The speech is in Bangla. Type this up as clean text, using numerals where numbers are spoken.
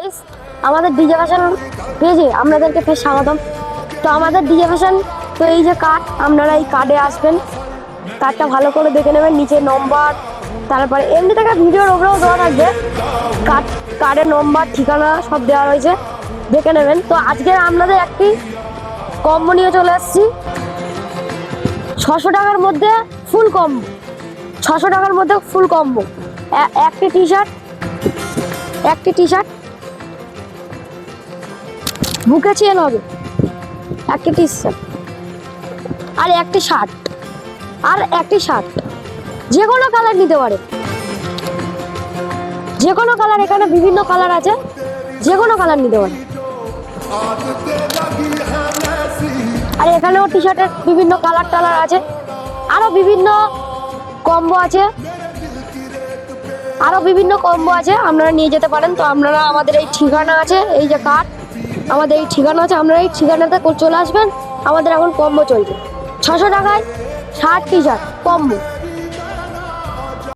গাইস, আমাদের ডিজে ফ্যাশন পেজে আপনাদেরকে ফের স্বাগতম। তো আমাদের ডিজে ফ্যাশন, তো এই যে কার্ড, আপনারা এই কার্ডে আসবেন, কার্ডটা ভালো করে দেখে নেবেন, নিচে নম্বর, তারপরে এমনি থেকে ভিডিওর ওপরেও দেওয়া থাকবে, কার্ডের নম্বর, ঠিকানা সব দেওয়া রয়েছে, দেখে নেবেন। তো আজকে আপনাদের একটি কম্বো নিয়ে চলে এসেছি, 600 টাকার মধ্যে ফুল কম্বো, 600 টাকার মধ্যে ফুল কম্বো। একটি টি শার্ট বুকে চেন হবে, একটি টি শার্ট আর একটি শার্ট, যে কোনো কালার নিতে পারে, যে কোনো কালার, এখানে বিভিন্ন কালার আছে, যে কোনো কালার নিতে পারে। আর এখানেও টি শার্টের বিভিন্ন কালার আছে, আরো বিভিন্ন কম্বো আছে, আপনারা নিয়ে যেতে পারেন। তো আপনারা আমাদের এই ঠিকানা আছে, এই যে কার্ড, আমাদের এই ঠিকানা আছে, আপনারা এই ঠিকানাতে চলে আসবেন। আমাদের এখন কম্বো চলছে, 600 টাকায় শার্ট টি শার্ট কম্বো।